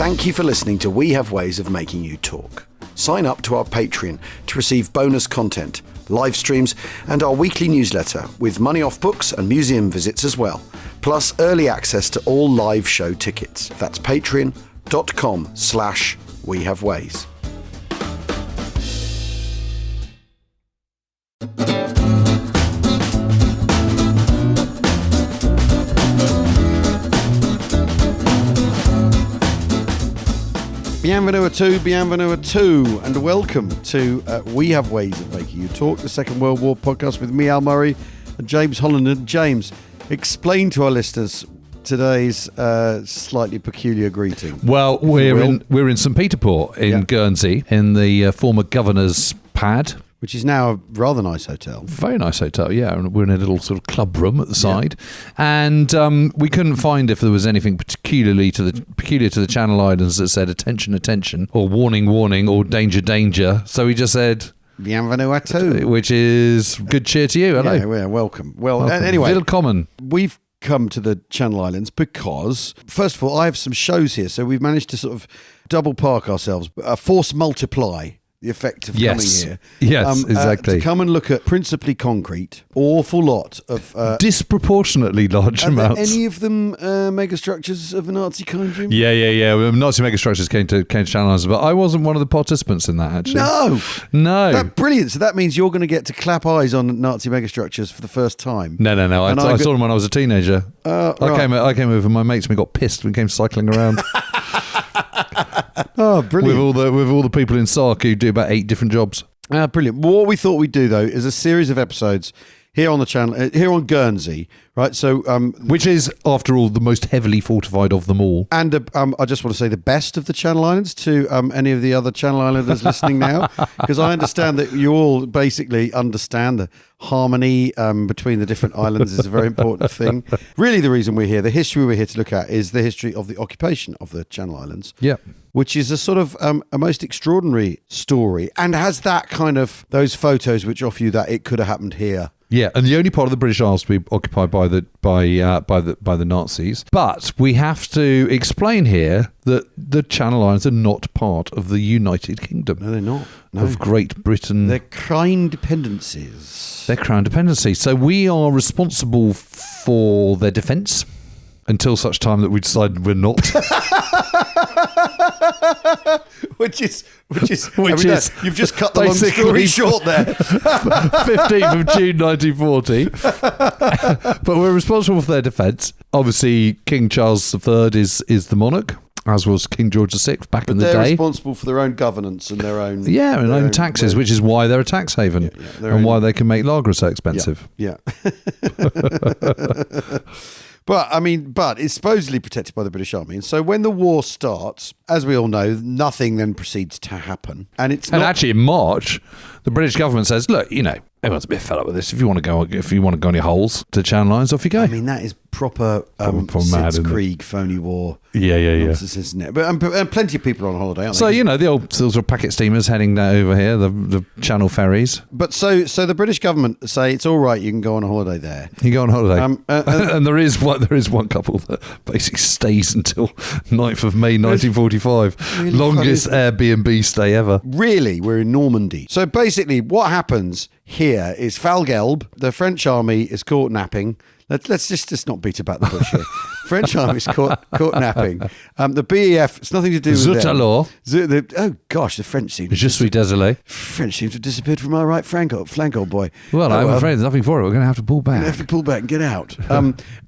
Thank you for listening to We Have Ways of Making You Talk. Sign up to our Patreon to receive bonus content, live streams, and our weekly newsletter with money off books and museum visits as well, plus early access to all live show tickets. That's patreon.com/wehaveways. Bienvenue à tous, and welcome to We Have Ways of Making You Talk, the Second World War podcast with me, Al Murray, and James Holland. And James, explain to our listeners today's slightly peculiar greeting. Well, we're in St. Peter Port in Guernsey, in the former governor's pad. Which is now a rather nice hotel. Very nice hotel, yeah. And we're in a little sort of club room at the side. And we couldn't find if there was anything peculiar to the Channel Islands that said attention, attention, or warning, warning, or danger, danger. So we just said... Bienvenue à tous. Which is good cheer to you. Hello. Yeah, welcome. Well, anyway. Willkommen. We've come to the Channel Islands because, first of all, I have some shows here. So we've managed to sort of double park ourselves, force multiply the effect of coming here. Yes, exactly. To come and look at principally concrete, awful lot of... disproportionately large amounts. Any of them megastructures of a Nazi kind, Jim? Yeah. Nazi megastructures came to Channel Islands, but I wasn't one of the participants in that, actually. No. That's brilliant. So that means you're going to get to clap eyes on Nazi megastructures for the first time. No. I saw them when I was a teenager. Right. I came over with my mates and we got pissed. We came cycling around. Oh, brilliant. With all the people in SARC who do about 8 different jobs. Brilliant. Well, what we thought we'd do, though, is a series of episodes here on the channel, here on Guernsey, right? So, which is, after all, the most heavily fortified of them all. And I just want to say the best of the Channel Islands to any of the other Channel Islanders listening now, because I understand that you all basically understand the harmony between the different islands is a very important thing. Really, the reason we're here, the history we're here to look at, is the history of the occupation of the Channel Islands. Yeah. Which is a sort of a most extraordinary story, and has that kind of those photos which offer you that it could have happened here. Yeah, and the only part of the British Isles to be occupied by the Nazis. But we have to explain here that the Channel Islands are not part of the United Kingdom. No, they're not. No. Of Great Britain. They're crown dependencies. They're crown dependencies. So we are responsible for their defence until such time that we decide we're not. Which is you've just cut the long story short there. 15th of June 1940. But we're responsible for their defence. Obviously, King Charles III is the monarch, as was King George VI back in the day. They're responsible for their own governance and their own... Yeah, and own taxes, which is why they're a tax haven and why they can make lager so expensive. Yeah. But it's supposedly protected by the British Army. And so when the war starts, as we all know, nothing then proceeds to happen. And actually in March, the British government says, look, everyone's a bit fed up with this. If you want to go on your holes to Channel Islands, off you go. That is proper Krieg, phony war. Yeah. Nonsense, isn't it? But and plenty of people are on holiday, aren't they? So, the old sort of packet steamers heading down over here, the Channel ferries. But so the British government say it's all right, you can go on a holiday there. You go on holiday. And there is one couple that basically stays until 9th of May 1945. Really longest Airbnb stay ever. Really? We're in Normandy. So basically what happens here is Falgelb, the French army is caught napping. Let's just not beat about the bush here. French army's caught napping. The BEF, it's nothing to do with Zut alors. Oh gosh, the French seem. Je suis désolé. French seem to have disappeared from our right flank, old boy. Well, I'm afraid there's nothing for it. We're going to have to pull back. We're going to have to pull back and get out.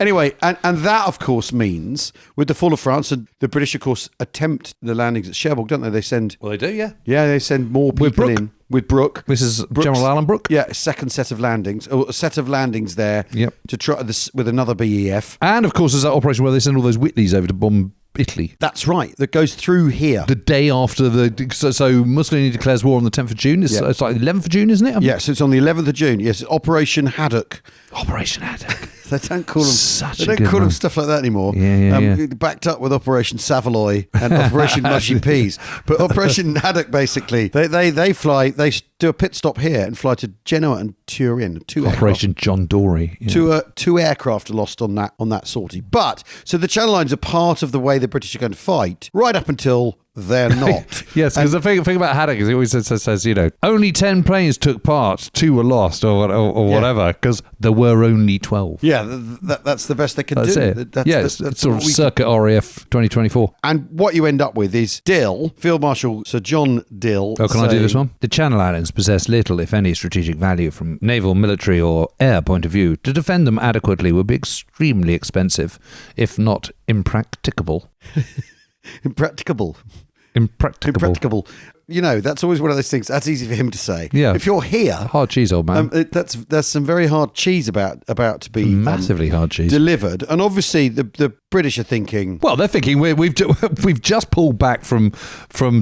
Anyway, and that of course means with the fall of France, and the British of course attempt the landings at Cherbourg, don't they? They send. Well, they do, yeah. Yeah, they send more people in. With Brooke. This is General Alan Brooke? Yeah, a second set of landings. Or a set of landings there to try this with another BEF. And, of course, there's that operation where they send all those Whitleys over to bomb Italy. That's right. That goes through here. The day after So Mussolini declares war on the 10th of June. It's like the 11th of June, isn't it? Yeah, so it's on the 11th of June. Yes, Operation Haddock. Operation Haddock. They don't call them. Such They a don't good call them one. stuff like that anymore. Yeah. Backed up with Operation Savaloy and Operation Mushy Peas. But Operation Haddock, basically, they fly. They do a pit stop here and fly to Genoa and Turin. Operation John Dory. Yeah. Two aircraft are lost on that sortie. But so the Channel Lines are part of the way the British are going to fight, right up until they're not. Yes, because the thing about Haddock is he always says, only 10 planes took part, 2 were lost, or whatever, because there were only 12. Yeah, that's the best they can That's do. it. That's sort of circuit RAF 2024. And what you end up with is Dill, Field Marshal Sir John Dill. Oh, can I do this one? The Channel Islands possess little, if any, strategic value from naval, military, or air point of view. To defend them adequately would be extremely expensive, if not impracticable. Impracticable. That's always one of those things. That's easy for him to say. Yeah. If you're here, hard cheese, old man. There's some very hard cheese about to be massively hard cheese delivered, and obviously the British are thinking. Well, they're thinking we've just pulled back from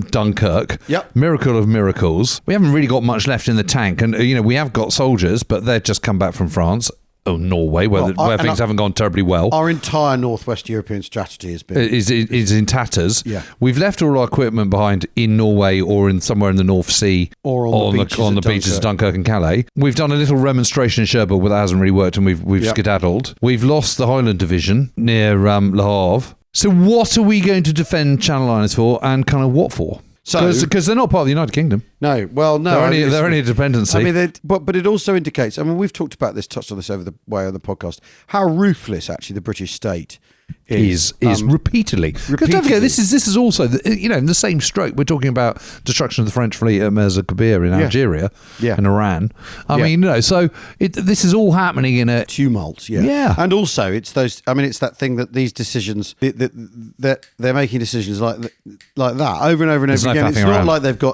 Dunkirk. Yep. Miracle of miracles. We haven't really got much left in the tank, and we have got soldiers, but they've just come back from France. Norway, where things haven't gone terribly well. Our entire Northwest European strategy has been is in tatters. Yeah. We've left all our equipment behind in Norway or in somewhere in the North Sea or on the beaches of Dunkirk and Calais. We've done a little remonstration in Cherbourg, but that hasn't really worked, and we've skedaddled. We've lost the Highland Division near Le Havre. So what are we going to defend Channel Islands for, and kind of what for? Because they're not part of the United Kingdom. No, well, no. They're only a dependency. I mean, but it also indicates, I mean, we've touched on this over the way on the podcast, how ruthless actually the British state is repeatedly. Because don't forget, this is also, in the same stroke, we're talking about destruction of the French fleet at Mirza Kabir in Algeria and Iran. I mean, so this is all happening in a tumult. Yeah. And also, it's that thing that these decisions, that they're making decisions like that over and over and over again.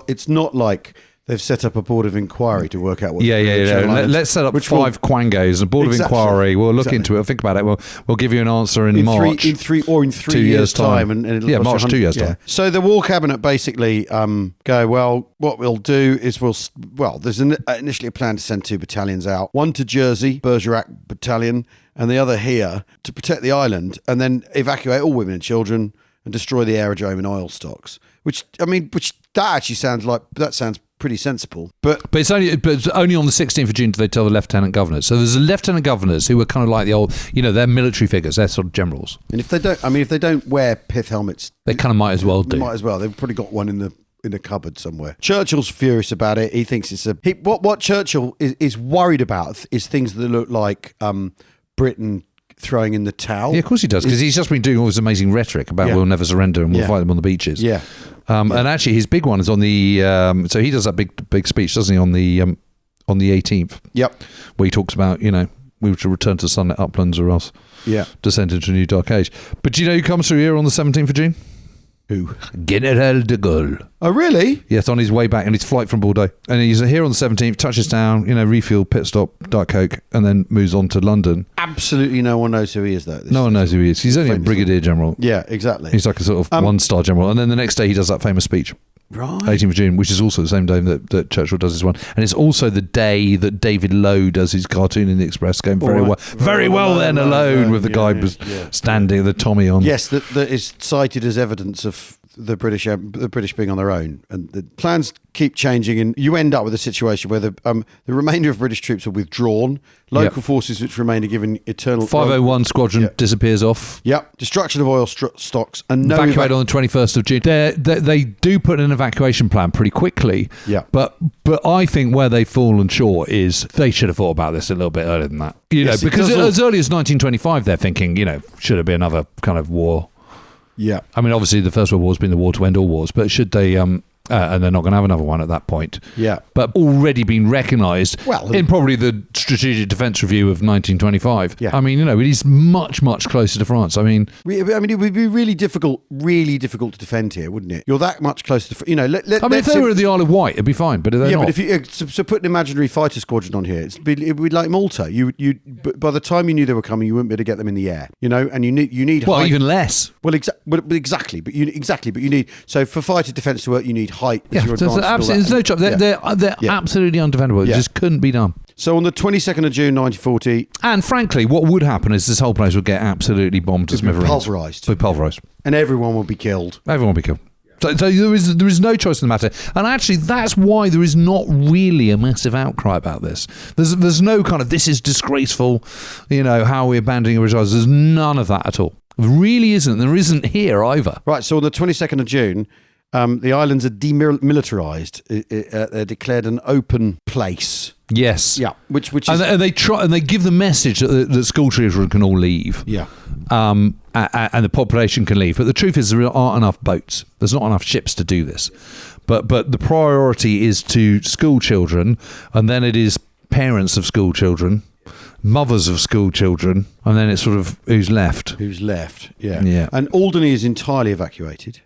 It's not like they've set up a board of inquiry to work out what. Let's set up 5 quangos, a board of inquiry. We'll look into it. We'll think about it. We'll give you an answer in March. In 3 years' time. And March 2 years' time. So the War Cabinet basically go, well, what we'll do is there's initially a plan to send 2 battalions out. One to Jersey, Bergerac Battalion, and the other here to protect the island and then evacuate all women and children and destroy the aerodrome and oil stocks. Which that actually sounds pretty sensible, but it's only on the 16th of June do they tell the lieutenant governors. So there's a lieutenant governors who are kind of like the old, they're military figures, they're sort of generals. And if they don't wear pith helmets, they kind of might as well do. They've probably got one in the cupboard somewhere. Churchill's furious about it. He thinks it's what Churchill is worried about is things that look like Britain throwing in the towel. Yeah, of course he does, because he's just been doing all this amazing rhetoric about we'll never surrender and we'll fight them on the beaches. Yeah. And actually his big one is on the so he does that big speech, doesn't he, on the 18th. Yep. Where he talks about, we should return to sunlit uplands or else descend into a new dark age. But do you know who comes through here on the 17th of June? Who? General de Gaulle. Oh, really? Yes, on his way back in his flight from Bordeaux. And he's here on the 17th, touches down, refuel, pit stop, Diet Coke, and then moves on to London. Absolutely no one knows who he is, though. No one knows who he is. He's only a brigadier general. Yeah, exactly. He's like a sort of one-star general. And then the next day he does that famous speech. Right. 18th of June, which is also the same day that Churchill does his one. And it's also the day that David Lowe does his cartoon in the Express, going very well alone with the guy standing, the Tommy on. Yes, that is cited as evidence of the British being on their own, and the plans keep changing, and you end up with a situation where the remainder of British troops are withdrawn. Local forces which remain are given eternal. 501 squadron disappears off. Yep, destruction of oil stocks and no evacuate on the 21st of June. They do put an evacuation plan pretty quickly. Yeah, but I think where they've fallen short is they should have thought about this a little bit earlier than that. Because as early as 1925 they're thinking, should it be another kind of war? Yeah. I mean, obviously the First World War has been the war to end all wars, but should they, and they're not going to have another one at that point. Yeah. But already been recognised in probably the Strategic Defence Review of 1925. Yeah. I mean, it is much, much closer to France. I mean, it would be really difficult to defend here, wouldn't it? You're that much closer to, if they were at the Isle of Wight, it'd be fine, but they're not. But if you so put an imaginary fighter squadron on here, it'd be like Malta. By the time you knew they were coming, you wouldn't be able to get them in the air, and you need even less. Well, exactly, but you need, so for fighter defence to work, you need height. Yeah, there's no chance. They're absolutely undefendable. It just couldn't be done. So on the 22nd of June 1940... And frankly, what would happen is this whole place would get absolutely bombed to smithereens. Pulverised. Pulverised. And everyone would be killed. Everyone would be killed. So there is no choice in the matter. And actually, that's why there is not really a massive outcry about this. There's no kind of, this is disgraceful, how are we abandoning original islands? There's none of that at all. There really isn't. There isn't here either. Right, so on the 22nd of June, the islands are demilitarised. They're declared an open place. Yes. Yeah, which is... And they give the message that school children can all leave. Yeah. And the population can leave. But the truth is there aren't enough boats. There's not enough ships to do this. But the priority is to school children, and then it is parents of school children, mothers of school children, and then it's sort of who's left. Who's left, yeah. Yeah. And Alderney is entirely evacuated.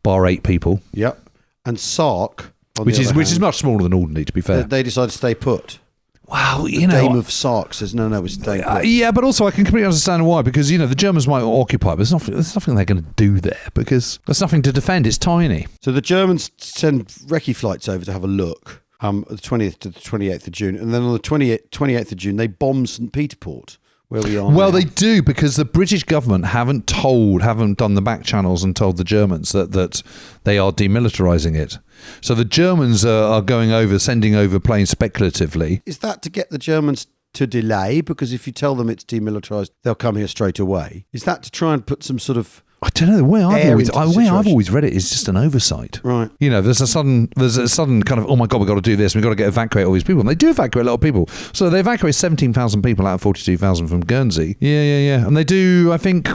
Bar 8 people. Yep. And Sark, which is much smaller than Alderney, to be fair. They decide to stay put. Wow, the Dame of Sark says, no, it's stay put. Yeah, but also I can completely understand why, because, the Germans might occupy, but there's nothing they're going to do there, because there's nothing to defend. It's tiny. So the Germans send recce flights over to have a look, the 20th to the 28th of June, and then on the 28th of June, they bomb St. Peter Port, where we are now. They do, because the British government haven't done the back channels and told the Germans that they are demilitarising it. So the Germans are sending over planes speculatively. Is that to get the Germans to delay? Because if you tell them it's demilitarised, they'll come here straight away. Is that to try and put some sort of... I don't know. The way I've situation. always read it is just an oversight. Right. There's a sudden kind of, oh my God, we've got to do this. We've got to evacuate all these people. And they do evacuate a lot of people. So they evacuate 17,000 people out of 42,000 from Guernsey. Yeah. And they do, I think,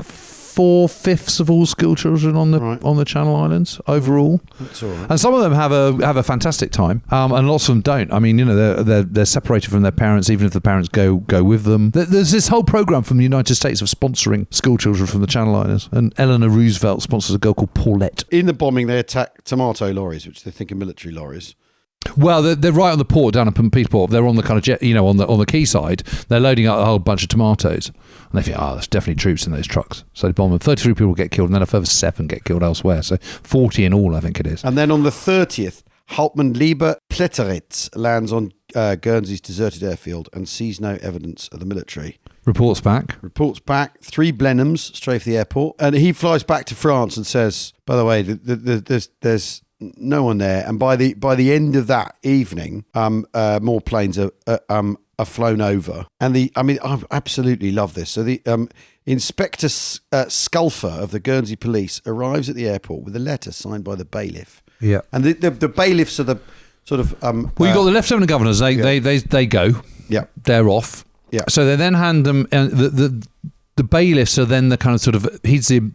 4/5 of all school children on the Channel Islands overall. That's all right. And some of them have a fantastic time, and lots of them don't. I mean, they're separated from their parents, even if the parents go with them. There's this whole program from the United States of sponsoring school children from the Channel Islands, and Eleanor Roosevelt sponsors a girl called Paulette. In the bombing, they attack tomato lorries, which they think are military lorries. Well, they're right on the port down at Peter Port. They're on the kind of jet, on the quayside. They're loading up a whole bunch of tomatoes, and they think, there's definitely troops in those trucks. So they bomb them. 33 people get killed, and then a further 7 get killed elsewhere. So 40 in all, I think it is. And then on the 30th, Hauptmann Lieber Pletteritz lands on Guernsey's deserted airfield and sees no evidence of the military. Reports back. 3 Blenheims strafe the airport, and he flies back to France and says, by the way, there's no one there. And by the end of that evening, more planes are flown over. And I absolutely love this. So the Inspector Sculfer of the Guernsey Police arrives at the airport with a letter signed by the bailiff. Yeah. And the bailiffs are the sort of... well, you've got the lieutenant governors. They go. Yeah. They're off. Yeah. So they then hand them... the bailiffs are then the kind of sort of... He's the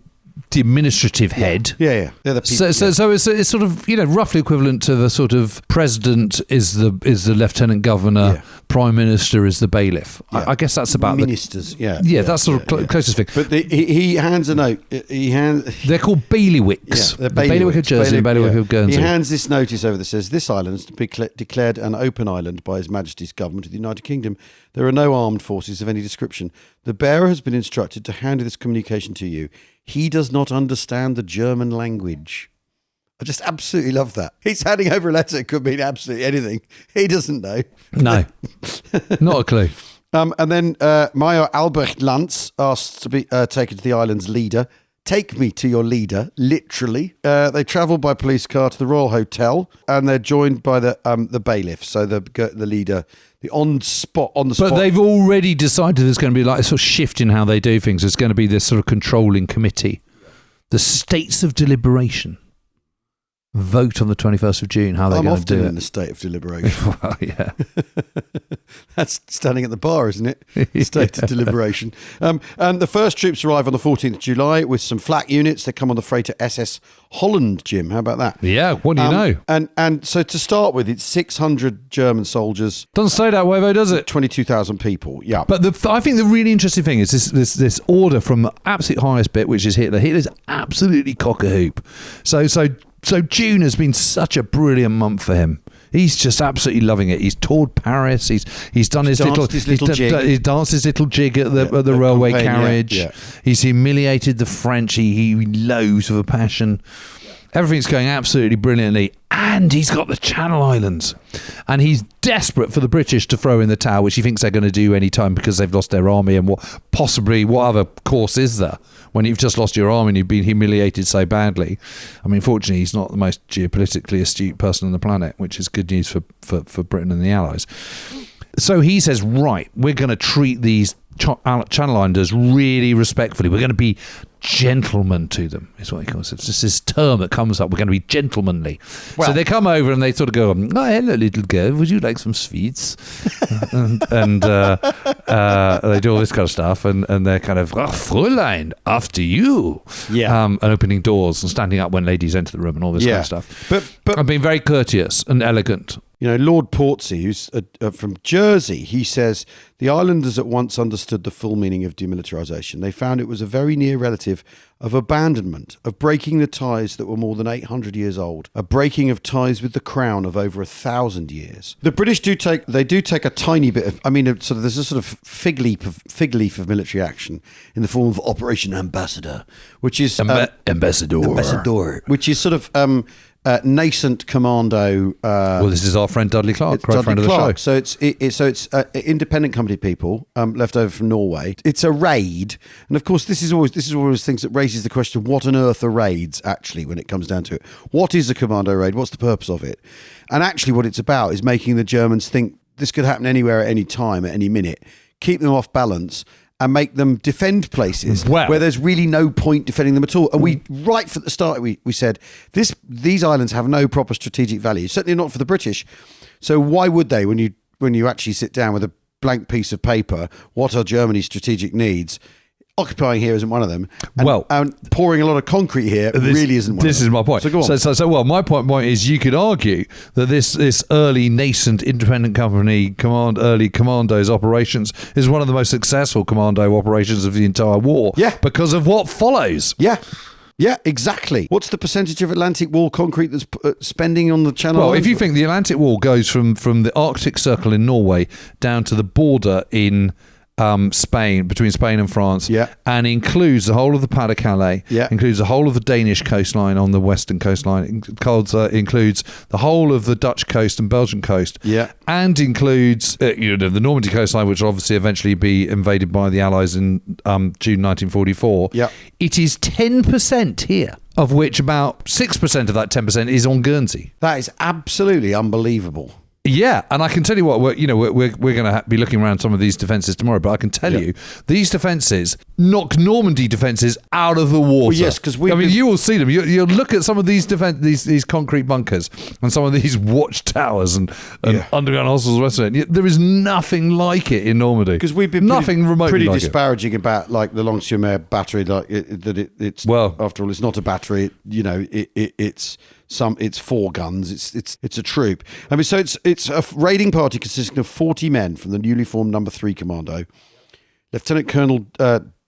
administrative head. Yeah. They're the people. So it's sort of roughly equivalent to the sort of president is the lieutenant governor, prime minister is the bailiff. Yeah. I guess that's about ministers. That's sort of closest thing. But he hands a note. They're called bailiwicks. Yeah, the bailiwick of Jersey and bailiwick of Guernsey. He hands this notice over that says this island is to be declared an open island by His Majesty's government of the United Kingdom. There are no armed forces of any description. The bearer has been instructed to hand this communication to you. He does not understand the German language. I just absolutely love that. He's handing over a letter. It could mean absolutely anything. He doesn't know. No, not a clue. And then Major Albrecht Lantz asks to be taken to the island's leader. Take me to your leader, literally. They travel by police car to the Royal Hotel, and they're joined by the bailiff. So the leader, on the spot. But they've already decided there's going to be like a sort of shift in how they do things. There's going to be this sort of controlling committee, the States of Deliberation. Vote on the 21st of June how they're going to do it. I'm often in the state of deliberation. Well, yeah. That's standing at the bar, isn't it? State of deliberation. And the first troops arrive on the 14th of July with some flak units. They come on the freighter SS Holland, Jim. How about that? Yeah, what do you know? And so to start with, it's 600 German soldiers. Doesn't stay that way though, does it? 22,000 people, yeah. But I think the really interesting thing is this order from the absolute highest bit, which is Hitler. Hitler's absolutely cock-a-hoop. So June has been such a brilliant month for him. He's just absolutely loving it. He's toured Paris. He's done his little jig. He danced his little jig at the railway carriage. Yeah. He's humiliated the French. He loathes with a passion. Everything's going absolutely brilliantly. And he's got the Channel Islands. And he's desperate for the British to throw in the towel, which he thinks they're going to do any time because they've lost their army. And what other course is there when you've just lost your army and you've been humiliated so badly? I mean, fortunately, he's not the most geopolitically astute person on the planet, which is good news for Britain and the Allies. So he says, right, we're going to treat these Channel Islanders really respectfully. We're going to be gentlemen to them, is what he calls it. It's just this term that comes up. We're going to be gentlemanly. Well, so they come over and they sort of go, oh, hello, little girl, would you like some sweets? and they do all this kind of stuff, and they're kind of, oh, Fräulein, after you. Yeah. And opening doors and standing up when ladies enter the room and all this kind of stuff. But I'm being very courteous and elegant. You know, Lord Portsea, who's from Jersey, he says, the islanders at once understood the full meaning of demilitarisation. They found it was a very near relative of abandonment, of breaking the ties that were more than 800 years old, a breaking of ties with the crown of over 1,000 years. The British do take a tiny bit of, there's a sort of fig leaf of military action in the form of Operation Ambassador, which is Ambassador, which is sort of nascent commando. Well, this is our friend Dudley Clark, friend of the show. So it's independent company people left over from Norway. It's a raid, and of course, this is always things that raises the question: what on earth are raids actually? When it comes down to it, what is a commando raid? What's the purpose of it? And actually, what it's about is making the Germans think this could happen anywhere, at any time, at any minute, keep them off balance, and make them defend places where there's really no point defending them at all. And we, right from the start, we said, these islands have no proper strategic value, certainly not for the British. So why would they, when you actually sit down with a blank piece of paper, what are Germany's strategic needs? Occupying here isn't one of them. And pouring a lot of concrete here really isn't one of them. This is my point. So go on. My point is you could argue that this early nascent independent company early commandos operations is one of the most successful commando operations of the entire war. Yeah. Because of what follows. Yeah. Yeah, exactly. What's the percentage of Atlantic Wall concrete that's spending on the Channel Islands? Well, if you think the Atlantic Wall goes from the Arctic Circle in Norway down to the border in Spain, between Spain and France, and includes the whole of the Pas de Calais, includes the whole of the Danish coastline on the western coastline, includes the whole of the Dutch coast and Belgian coast, and includes the Normandy coastline, which will obviously eventually be invaded by the Allies in June 1944. It is 10% here, of which about 6% of that 10% is on Guernsey. That is absolutely unbelievable. Yeah, and I can tell you what, we're going to be looking around some of these defences tomorrow, but I can tell you these defences knock Normandy defences out of the water. Well, yes, because you will see them. You'll look at some of these these concrete bunkers and some of these watchtowers and underground hostels. There is nothing like it in Normandy. Because we've been pretty disparaging about like the Long-sur-Mer battery, it's after all, it's not a battery. It's 4 guns. It's a troop. I mean, so it's a raiding party consisting of 40 men from the newly formed Number 3 Commando, Lieutenant Colonel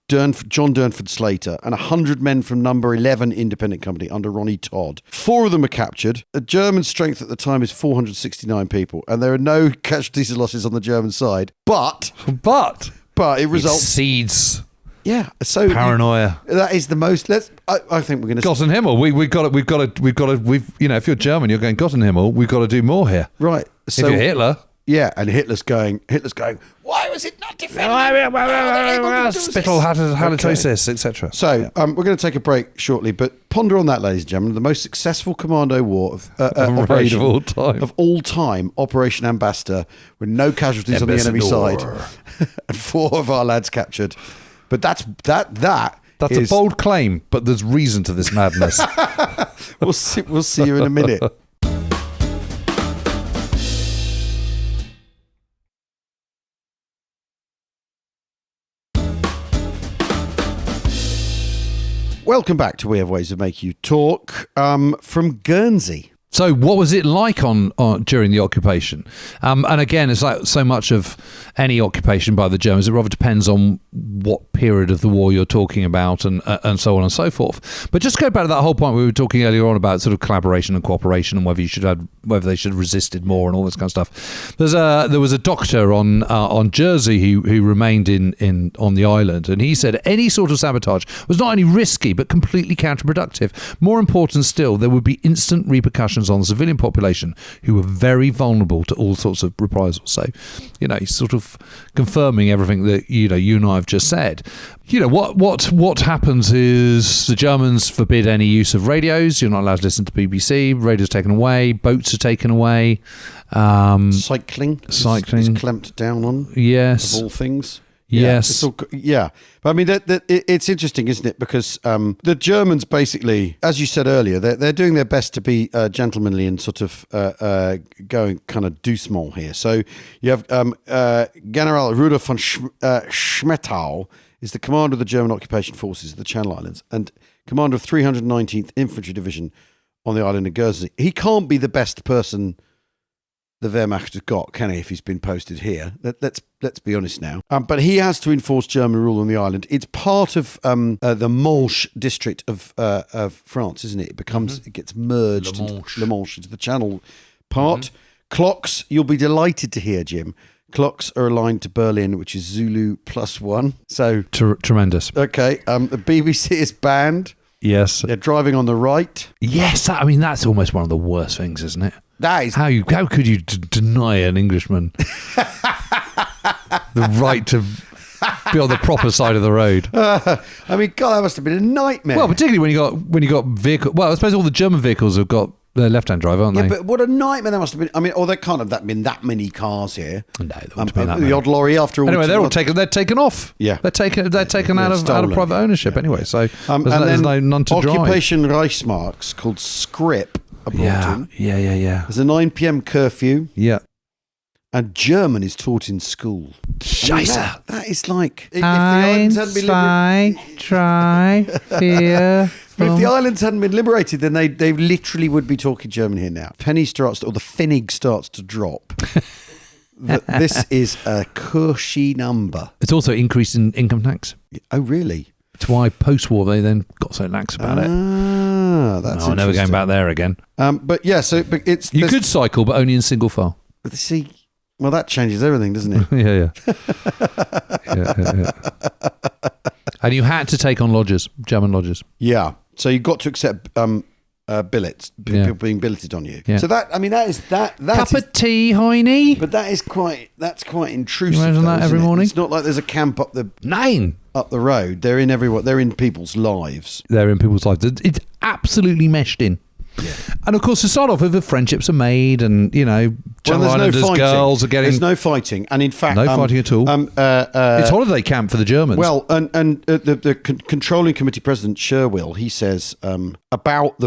John Durnford Slater, and 100 men from Number 11 Independent Company under Ronnie Todd. 4 of them are captured. The German strength at the time is 469 people, and there are no casualties or losses on the German side. But it results exceeds. Yeah, so paranoia. That is the most. I think we're going to Gottenhimmel. We've got to. If you're German, you're going Gottenhimmel. We've got to do more here. Right. So, if you're Hitler, and Hitler's going. Why was it not defended? Spittle, halitosis, etc. So we're going to take a break shortly, but ponder on that, ladies and gentlemen. The most successful commando war operation of all time, Operation Ambassador, with no casualties on the enemy side, and 4 of our lads captured. But that's a bold claim, but there's reason to this madness. We'll see you in a minute. Welcome back to We Have Ways of Making You Talk from Guernsey. So what was it like on during the occupation? And again, it's like so much of any occupation by the Germans. It rather depends on what period of the war you're talking about and so on and so forth. But just go back to that whole point we were talking earlier on about sort of collaboration and cooperation and whether they should have resisted more and all this kind of stuff. There was a doctor on Jersey who remained on the island, and he said any sort of sabotage was not only risky but completely counterproductive. More important still, there would be instant repercussions on the civilian population who were very vulnerable to all sorts of reprisals. So, he's sort of confirming everything that you and I have just said. What happens is the Germans forbid any use of radios. You're not allowed to listen to BBC. Radios taken away. Boats are taken away. Cycling is clamped down on. Yes, of all things. Yes. But I mean, it's interesting, isn't it? Because the Germans basically, as you said earlier, they're doing their best to be gentlemanly and sort of going kind of doucement here. So you have General Rudolf von Schmettau is the commander of the German occupation forces of the Channel Islands and commander of 319th Infantry Division on the island of Guernsey. He can't be the best person the Wehrmacht has got, can he, if he's been posted here? Let's be honest now. But he has to enforce German rule on the island. It's part of the Manche district of France, isn't it? It gets merged into Le Manche, into the Channel part. Clocks, you'll be delighted to hear, Jim. Clocks are aligned to Berlin, which is Zulu +1. So tremendous. Okay, the BBC is banned. Yes. They're driving on the right. Yes, that's almost one of the worst things, isn't it? That is how could you deny an Englishman the right to be on the proper side of the road? God, that must have been a nightmare. Well, particularly when you got vehicle. Well, I suppose all the German vehicles have got their left-hand drive, aren't they? Yeah, but what a nightmare that must have been. There can't have been that many cars here. No, there wouldn't have been that the many. odd lorry after all. Anyway, they're all taken. They're taken off. Yeah, they're taken out of private ownership anyway. So there's none to drive. Occupation Reichsmarks called Scrip. Yeah. There's a 9 p.m. curfew. Yeah. And German is taught in school. Scheiße. That is like... If the islands hadn't been liberated, then they literally would be talking German here now. Penny starts, or the Pfennig starts to drop. This is a cushy number. It's also increase in income tax. Oh, really? That's why post-war they then got so lax about it. That's I'm never going back there again. But it's... You could cycle, but only in single file. See... Well, that changes everything, doesn't it? Yeah. And you had to take on lodgers, German lodgers. Yeah. So you got to accept billets, people being billeted on you. Yeah. So that is cup of tea, Heine. But that's quite intrusive. You imagine that every morning? It's not like there's a camp up the road. They're in everyone. They're in people's lives. It's absolutely meshed in. Yeah. And of course, to start off with, the friendships are made, and Channel Islanders girls are getting. There's no fighting, and in fact, no fighting at all. It's holiday camp for the Germans. Well, and the controlling committee president Sherwill, he says about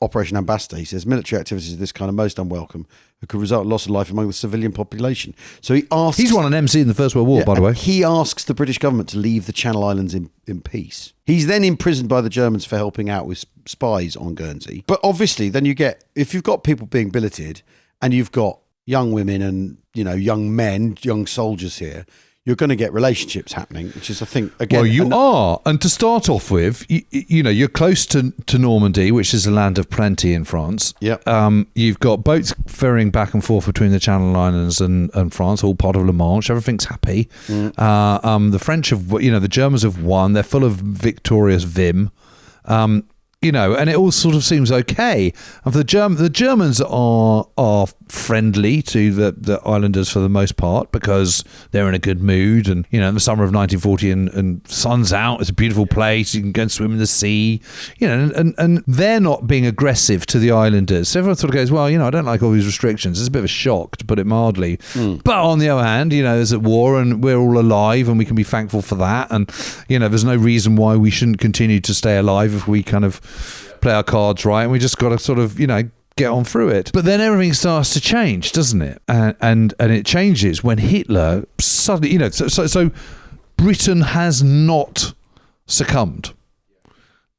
Operation Ambassador, he says military activities of this kind are most unwelcome. It could result in loss of life among the civilian population. So he's won an MC in the First World War, by the way. He asks the British government to leave the Channel Islands in peace. He's then imprisoned by the Germans for helping out with spies on Guernsey. But obviously, then if you've got people being billeted and you've got young women and young men, young soldiers here, you're going to get relationships happening, which is, I think, again... Well, you are. And to start off with, you're close to Normandy, which is a land of plenty in France. Yeah. You've got boats ferrying back and forth between the Channel Islands and France, all part of La Manche. Everything's happy. The French the Germans have won. They're full of victorious vim. And it all sort of seems okay. And for the Germans are friendly to the islanders for the most part because they're in a good mood. And in the summer of 1940, and sun's out, it's a beautiful place. You can go and swim in the sea. And they're not being aggressive to the islanders. So everyone sort of goes, well, I don't like all these restrictions. It's a bit of a shock, to put it mildly. But on the other hand, there's a war and we're all alive, and we can be thankful for that. And there's no reason why we shouldn't continue to stay alive if we kind of play our cards right, and we just got to sort of get on through it. But then everything starts to change, doesn't it? And it changes when Hitler suddenly so Britain has not succumbed.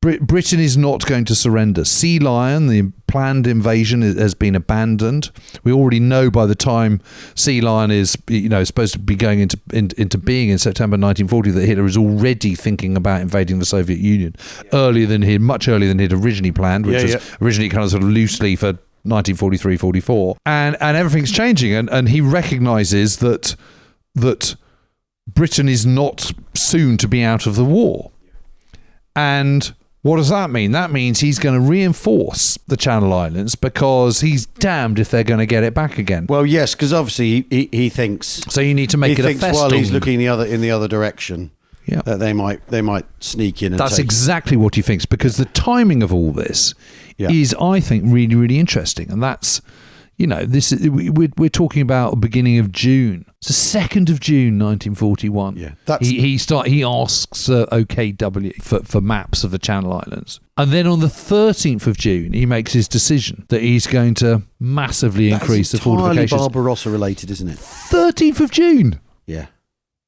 Britain is not going to surrender. Sea Lion, the planned invasion, has been abandoned. We already know by the time Sea Lion is, supposed to be going into being in September 1940 that Hitler is already thinking about invading the Soviet Union much earlier than he'd originally planned, which was originally kind of sort of loosely for 1943-44, and everything's changing, and he recognises that Britain is not soon to be out of the war, and what does that mean? That means he's going to reinforce the Channel Islands because he's damned if they're going to get it back again. Well, yes, because obviously he thinks. So you need to make it a festung. While he's looking in the other direction, yeah, that they might sneak in. And that's exactly what he thinks, because the timing of all this is, I think, really, really interesting, and that's. We're talking about the beginning of June. It's the 2nd of June, 1941. Yeah, he asks OKW for maps of the Channel Islands, and then on the 13th of June, he makes his decision that he's going to massively increase the fortifications. That's Barbarossa related, isn't it? 13th of June. Yeah,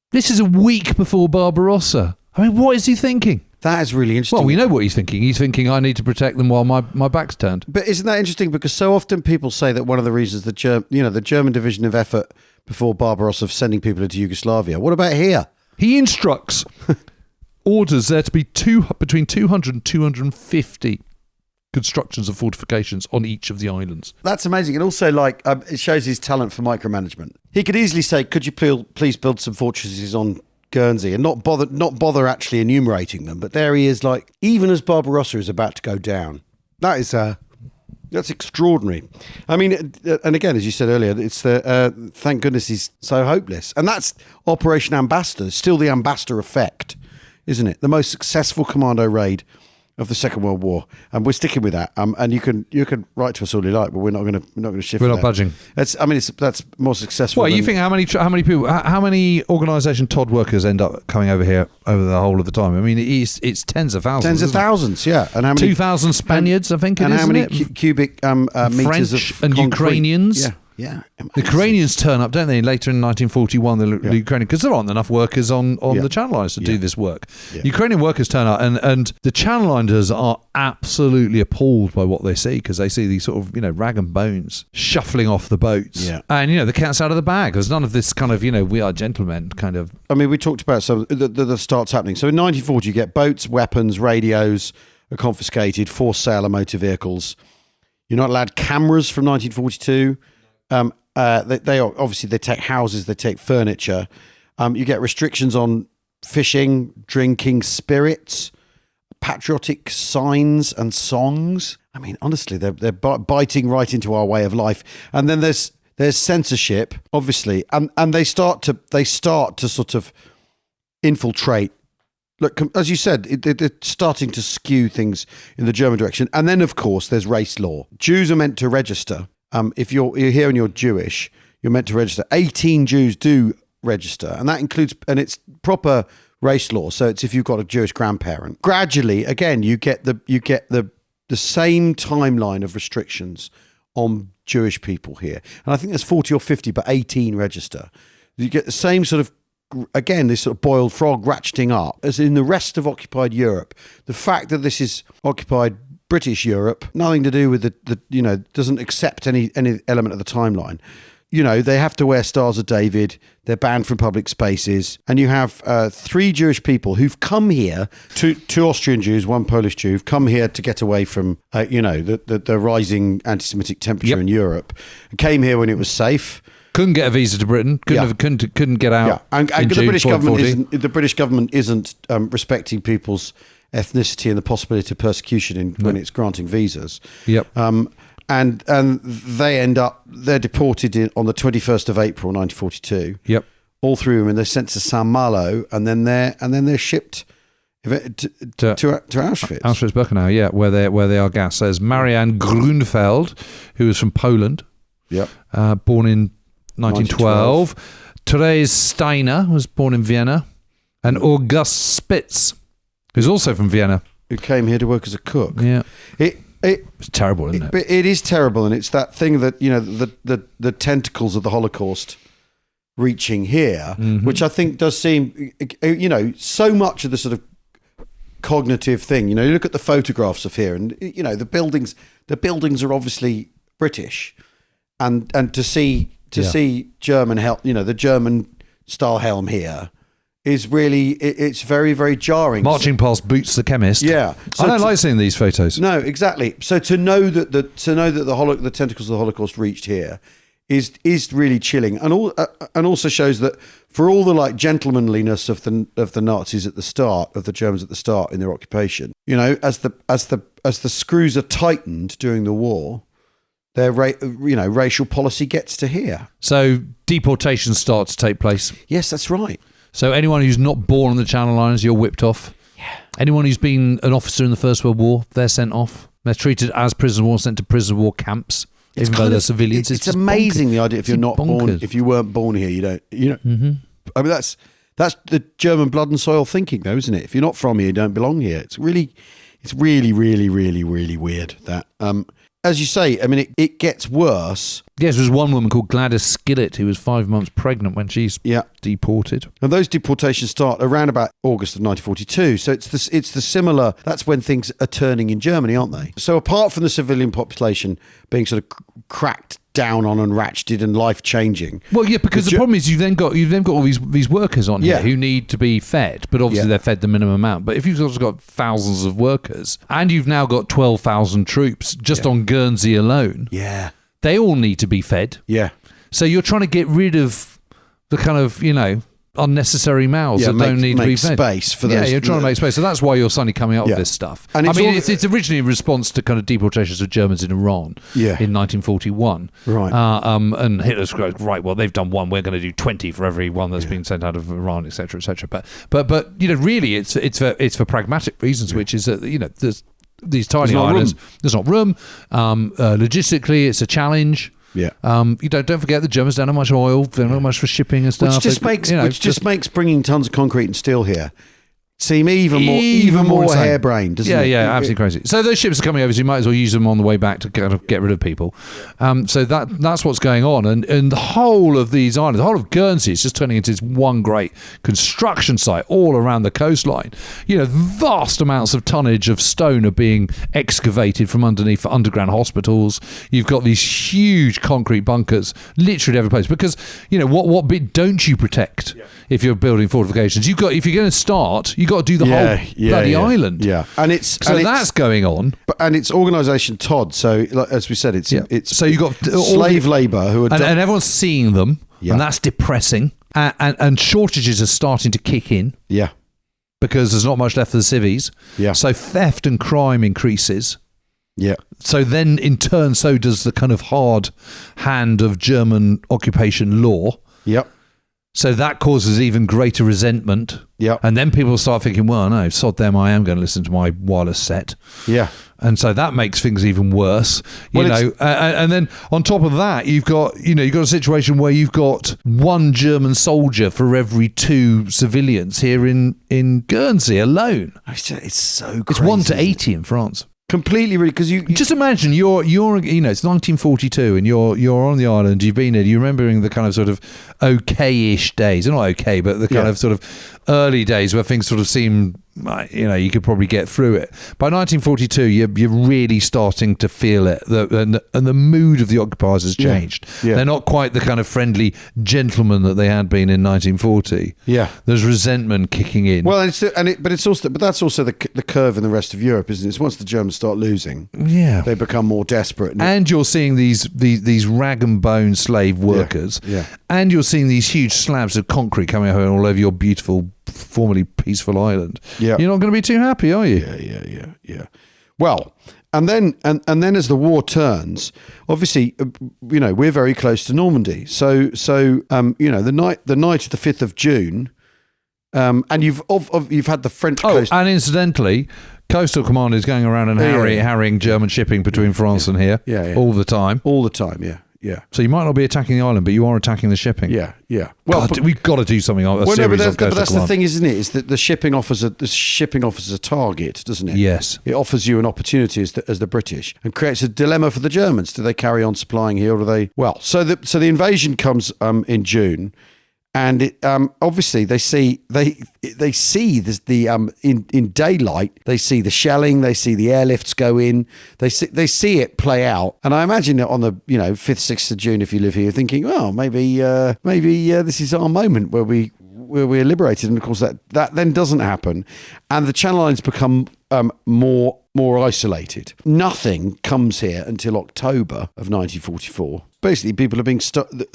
this is a week before Barbarossa. I mean, what is he thinking? That is really interesting. Well, we know what he's thinking. He's thinking, I need to protect them while my back's turned. But isn't that interesting? Because so often people say that one of the reasons the German division of effort before Barbarossa of sending people into Yugoslavia. What about here? He instructs, orders there to be between 200 and 250 constructions of fortifications on each of the islands. That's amazing. And also, it shows his talent for micromanagement. He could easily say, could you please build some fortresses on Guernsey, and not bother actually enumerating them, but there he is, even as Barbarossa is about to go down. That's extraordinary. I mean, and again, as you said earlier, it's thank goodness he's so hopeless, and that's Operation Ambassador, still the Ambassador effect, isn't it? The most successful commando raid of the Second World War, and we're sticking with that. And you can write to us all you like, but we're not going to shift. We're not budging. That's more successful. Well, you think how many organisation Todd workers end up coming over here over the whole of the time? I mean, it's tens of thousands. Tens of thousands, yeah. And how many 2,000 Spaniards? I think. And how many cubic French meters of and concrete. Ukrainians? Yeah. Yeah, the Ukrainians turn up, don't they? Later in 1941, the Ukrainian, because there aren't enough workers on the Channel Islands to do this work. Yeah. Ukrainian workers turn up, and the Channel Islanders are absolutely appalled by what they see, because they see these sort of rag and bones shuffling off the boats, and the cat's out of the bag. There's none of this kind of we are gentlemen kind of. I mean, we talked about some the starts happening. So in 1940, you get boats, weapons, radios are confiscated, forced sale of motor vehicles. You're not allowed cameras from 1942. They obviously take houses, they take furniture. You get restrictions on fishing, drinking spirits, patriotic signs and songs. I mean, honestly, they're biting right into our way of life. And then there's censorship, obviously, and they start to sort of infiltrate. Look, as you said, they're starting to skew things in the German direction. And then, of course, there's race law. Jews are meant to register. If you're here and you're Jewish, you're meant to register. 18 Jews do register, and that includes, and it's proper race law. So it's if you've got a Jewish grandparent. Gradually, again, you get the same timeline of restrictions on Jewish people here, and I think there's 40 or 50, but 18 register. You get the same sort of, again, this sort of boiled frog ratcheting up as in the rest of occupied Europe. The fact that this is occupied British Europe, nothing to do with the doesn't accept any element of the timeline. They have to wear Stars of David. They're banned from public spaces. And you have 3 Jewish people who've come here, two Austrian Jews, 1 Polish Jew, who've come here to get away from, the rising anti-Semitic temperature in Europe. And came here when it was safe. Couldn't get a visa to Britain. Couldn't get out. Yeah, and the British government isn't respecting people's ethnicity and the possibility of persecution when it's granting visas. Yep. And they're deported on the 21st of April 1942. Yep. All through them, and they're sent to Saint Malo, and then they're shipped to Auschwitz. Auschwitz-Birkenau, yeah, where they are gassed. There's Marianne Grunfeld, who was from Poland. Yep. Born in 1912. Therese Steiner was born in Vienna, and August Spitz, who's also from Vienna, who came here to work as a cook. Yeah. It's terrible, isn't it? But it is terrible, and it's that thing that the tentacles of the Holocaust reaching here, which I think does seem, so much of the sort of cognitive thing. You know, you look at the photographs of here, and you know the buildings are obviously British, and to see German helm, you know, the German style helm here is really it's very, very jarring. Marching past Boots the chemist. Yeah, so I don't like seeing these photos. No, exactly. So to know that the tentacles of the Holocaust reached here is really chilling, and also shows that for all the like gentlemanliness of the Nazis at the start, of the Germans at the start in their occupation, you know, as the screws are tightened during the war, their racial policy gets to here. So deportations start to take place. Yes, that's right. So anyone who's not born on the Channel Islands, you're whipped off. Yeah. Anyone who's been an officer in the First World War, they're sent off. They're treated as prisoners of war, sent to prison of war camps, even though they're civilians. It's amazing, the idea, if you're not born, if you weren't born here, you know. Mm-hmm. I mean, that's the German blood and soil thinking, though, isn't it? If you're not from here, you don't belong here. It's really, really, really weird that. As you say, I mean, it gets worse. Yes, there was one woman called Gladys Skillett who was 5 months pregnant when she's deported. And those deportations start around about August of 1942. So it's the similar. That's when things are turning in Germany, aren't they? So apart from the civilian population being sort of cracked down on and ratcheted and life changing. Well, yeah, because the problem is you've then got all these workers on here who need to be fed, but obviously they're fed the minimum amount. But if you've also got thousands of workers and you've now got 12,000 troops just on Guernsey alone, they all need to be fed. Yeah. So you're trying to get rid of the kind of, you know, unnecessary mouths that don't need to be fed. Space for those. Yeah, you're trying to make space. So that's why you're suddenly coming up with this stuff. And it's originally in response to kind of deportations of Germans in Iran in 1941. Right. And Hitler's goes, right, well, they've done one, we're going to do 20 for every one that's been sent out of Iran, etc., etc. But you know, really, it's for pragmatic reasons, which is that, you know, there's these tiny islands. There's not room. Logistically, it's a challenge. Yeah. You don't forget the Germans don't have much oil, they don't have much for shipping and stuff. Which just makes bringing tons of concrete and steel here seem even more harebrained, doesn't it? Yeah, absolutely crazy. So those ships are coming over, so you might as well use them on the way back to kind of get rid of people. So that's what's going on, and the whole of these islands, the whole of Guernsey is just turning into this one great construction site all around the coastline. You know, vast amounts of tonnage of stone are being excavated from underneath for underground hospitals. You've got these huge concrete bunkers literally every place, because, you know, what bit don't you protect if you're building fortifications? If you're going to start, you've got to do the whole bloody island. Yeah, and that's going on. And it's organisation Todd. So, like, as we said, it's so you got slave labour who are and everyone's seeing them, and that's depressing. And shortages are starting to kick in. Yeah, because there's not much left for the civvies. Yeah, so theft and crime increases. Yeah. So then, in turn, so does the kind of hard hand of German occupation law. Yep. So that causes even greater resentment. Yeah. And then people start thinking, well, no, sod them, I am going to listen to my wireless set. Yeah. And so that makes things even worse. You know, and then on top of that, you've got a situation where you've got one German soldier for every 2 civilians here in Guernsey alone. It's so crazy. It's 1 to 80 in France. Completely, really, because you just imagine you're it's 1942 and you're on the island. You've been there. You're remembering the kind of sort of okay-ish days, not okay, but the kind of sort of early days where things sort of seem, you could probably get through it. By 1942, you're really starting to feel it, and the mood of the occupiers has changed. Yeah. They're not quite the kind of friendly gentlemen that they had been in 1940. Yeah, there's resentment kicking in. Well, but that's also the curve in the rest of Europe, isn't it? It's once the Germans start losing, they become more desperate, and you're seeing these rag and bone slave workers, and you're seeing these huge slabs of concrete coming out all over your beautiful, formerly peaceful island. Yeah. You're not going to be too happy, are you? Yeah. Well, and then as the war turns, obviously, we're very close to Normandy. So the night of the 5th of June, and you've had the French coast. And incidentally, coastal command is going around and harrying German shipping between France and here all the time. All the time, yeah. Yeah. So you might not be attacking the island, but you are attacking the shipping. Yeah. Well, we've got to do something. But that's the thing, isn't it? Is that the shipping offers a target, doesn't it? Yes. It offers you an opportunity as the British, and creates a dilemma for the Germans. Do they carry on supplying here, or do they? Well, so the invasion comes in June, And it, obviously they see this, in daylight, they see the shelling, they see the airlifts go in, they see it play out. And I imagine that on the 5th, 6th of June, if you live here, thinking, oh, maybe this is our moment where we're liberated. And of course that then doesn't happen, and the Channel Islands become more isolated. Nothing comes here until October of 1944. Basically, people are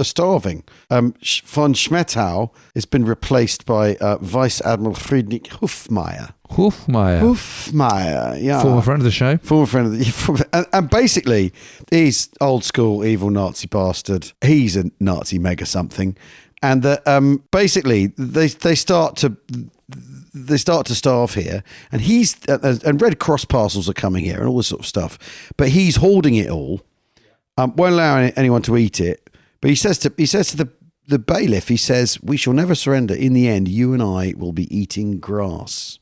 starving. Von Schmettau has been replaced by Vice Admiral Friedrich Hofmeier. Hofmeier, yeah. Former friend of the show. And basically, he's old school, evil Nazi bastard. He's a Nazi mega something. And basically, they start to starve here, and and Red Cross parcels are coming here and all this sort of stuff. But he's hoarding it all. Won't allow anyone to eat it. But he says to the bailiff, he says, "We shall never surrender. In the end, you and I will be eating grass."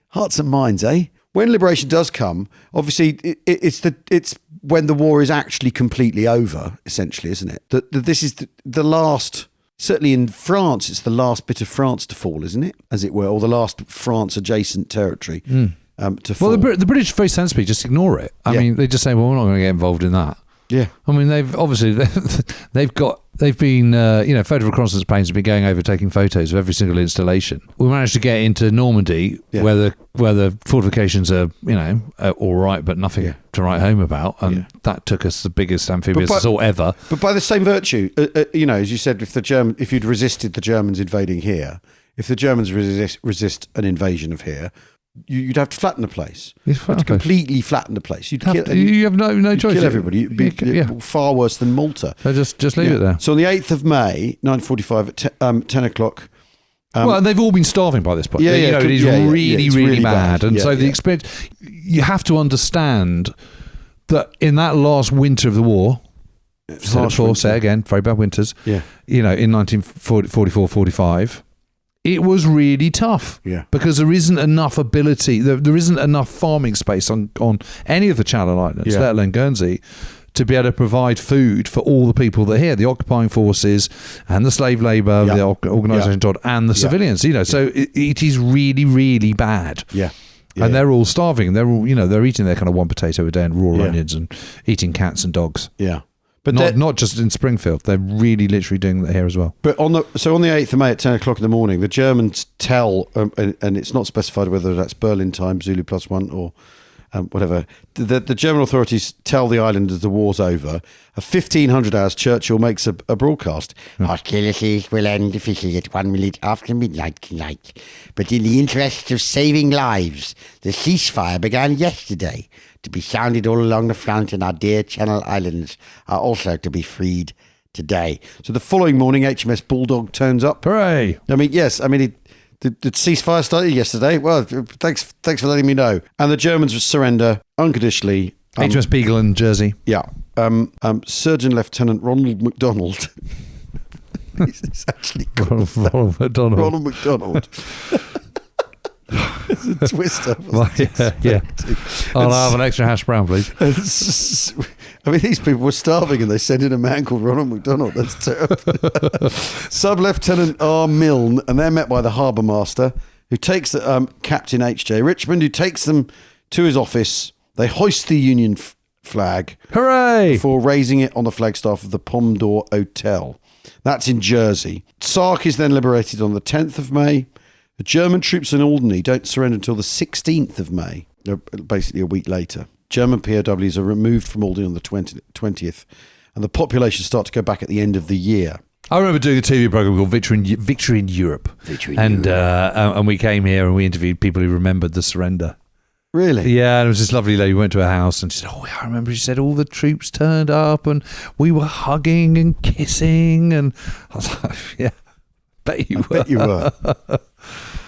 Hearts and minds, eh? When liberation does come, obviously it's when the war is actually completely over, essentially, isn't it? That this is the last. Certainly in France, it's the last bit of France to fall, isn't it? As it were, or the last France-adjacent territory to fall. Well, the British very sensibly just ignore it. I mean, they just say, well, we're not going to get involved in that. Yeah. I mean, they've been photo reconnaissance planes have been going over taking photos of every single installation. We managed to get into Normandy where the fortifications are all right, but nothing to write home about, and that took us the biggest amphibious assault ever. But by the same virtue, as you said, if you'd resisted the Germans invading here, if the Germans resist an invasion of here, you'd have to flatten the place. Completely flatten the place. You have no choice. Kill everybody. It'd be far worse than Malta. So just leave it there. So on the 8th of May, 1945, at 10 o'clock. Well, they've all been starving by this point. It is really bad. And so the experience, you have to understand that in that last winter of the war, say again, very bad winters, in 1944-45, it was really tough because there isn't enough ability, there isn't enough farming space on any of the Channel Islands, let alone Guernsey, to be able to provide food for all the people that are here, the occupying forces and the slave labour, the organisation and the civilians. So it is really, really bad. And they're all starving. They're all, they're eating their kind of one potato a day and raw onions and eating cats and dogs. Yeah. But not just in Springfield. They're really literally doing that here as well. But on the 8th of May at 10 o'clock in the morning, the Germans tell, and it's not specified whether that's Berlin time, Zulu +1 or whatever, the German authorities tell the islanders the war's over. At 1500 hours, Churchill makes a broadcast. Hostilities will end officially at 1 minute after midnight tonight. But in the interest of saving lives, the ceasefire began yesterday, to be sounded all along the front, and our dear Channel Islands are also to be freed today. So the following morning, HMS Bulldog turns up. Hooray! I mean, yes, the ceasefire started yesterday. Well, thanks for letting me know. And the Germans surrender unconditionally. HMS Beagle in Jersey. Yeah. Surgeon Lieutenant Ronald MacDonald. It's actually called Ronald MacDonald. Ronald MacDonald. It's a twister. I'll have an extra hash brown, please. I mean, these people were starving and they sent in a man called Ronald MacDonald. That's terrible. Sub-Lieutenant R. Milne, and they're met by the harbour master, who takes Captain H.J. Richmond, who takes them to his office. They hoist the Union flag. Hooray! Before raising it on the flagstaff of the Pomme d'Or Hotel. That's in Jersey. Sark is then liberated on the 10th of May. The German troops in Alderney don't surrender until the 16th of May, basically a week later. German POWs are removed from Alderney on the 20th, and the population start to go back at the end of the year. I remember doing a TV program called Victory in Europe. And we came here and we interviewed people who remembered the surrender. Really? Yeah, and it was this lovely lady. We went to her house and she said, I remember she said all the troops turned up and we were hugging and kissing. And I was like, yeah, bet you were.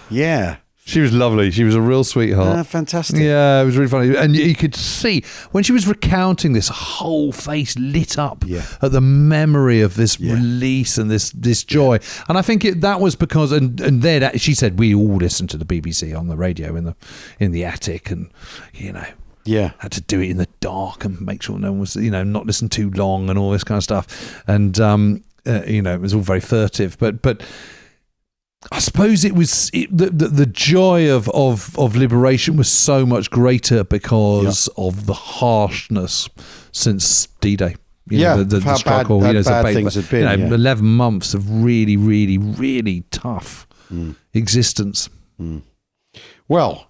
Yeah. She was lovely. She was a real sweetheart. Fantastic. Yeah, it was really funny. And you could see when she was recounting this, whole face lit up at the memory of this release and this joy. Yeah. And I think that was because, and then she said, we all listened to the BBC on the radio in the attic and, had to do it in the dark and make sure no one was, not listen too long and all this kind of stuff. And it was all very furtive, but I suppose it was the joy of liberation was so much greater because of the harshness since D-Day. The struggle. Bad things had been. 11 months of really, really, really tough existence. Well,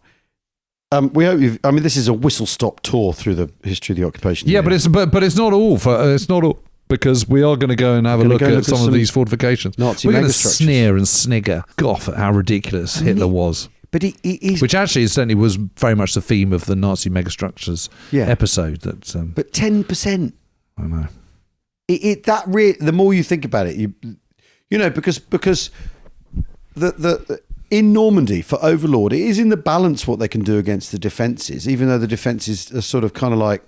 we hope you've. I mean, this is a whistle-stop tour through the history of the occupation. Yeah, but it's not all. It's not all. Because we are going to go and have a look at some of these fortifications. Nazi We're going to megastructures. Sneer and snigger, goff at how ridiculous Hitler was. But he's... Which actually certainly was very much the theme of the Nazi megastructures episode. That. But 10%. I know. The more you think about it, because the in Normandy for Overlord, it is in the balance what they can do against the defences, even though the defences are sort of kind of like.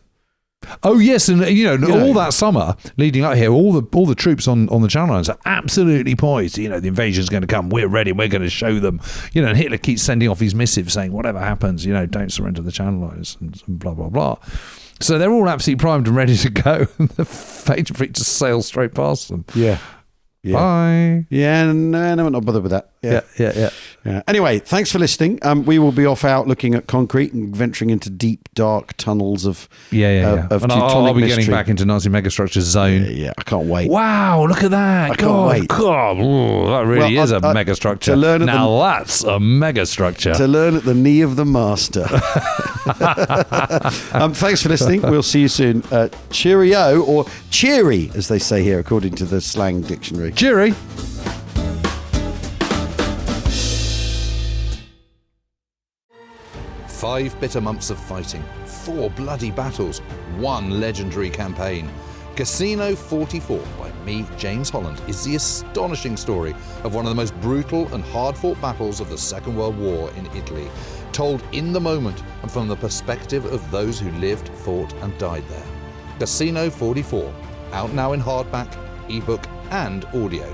Oh yes, and all that summer leading up here, all the troops on the Channel Islands are absolutely poised. The invasion's going to come. We're ready. We're going to show them. And Hitler keeps sending off his missive saying, whatever happens, don't surrender the Channel Islands and blah blah blah. So they're all absolutely primed and ready to go. And the Phaeton fleet just sails straight past them. Yeah. Bye. Yeah, no, I'm not bothered with that. Yeah. Anyway, thanks for listening. We will be off out looking at concrete and venturing into deep, dark tunnels of Of and I'll be getting back into Nazi megastructure zone. Yeah, I can't wait. Wow, look at that! I can't wait. God, that really is a megastructure. To learn that's a megastructure. To learn at the knee of the master. Thanks for listening. We'll see you soon. Cheerio, or cheery, as they say here, according to the slang dictionary. Cheery. Five bitter months of fighting, 4 bloody battles, 1 legendary campaign. Casino 44 by me, James Holland, is the astonishing story of one of the most brutal and hard-fought battles of the Second World War in Italy, told in the moment and from the perspective of those who lived, fought and died there. Casino 44, out now in hardback, ebook and audio.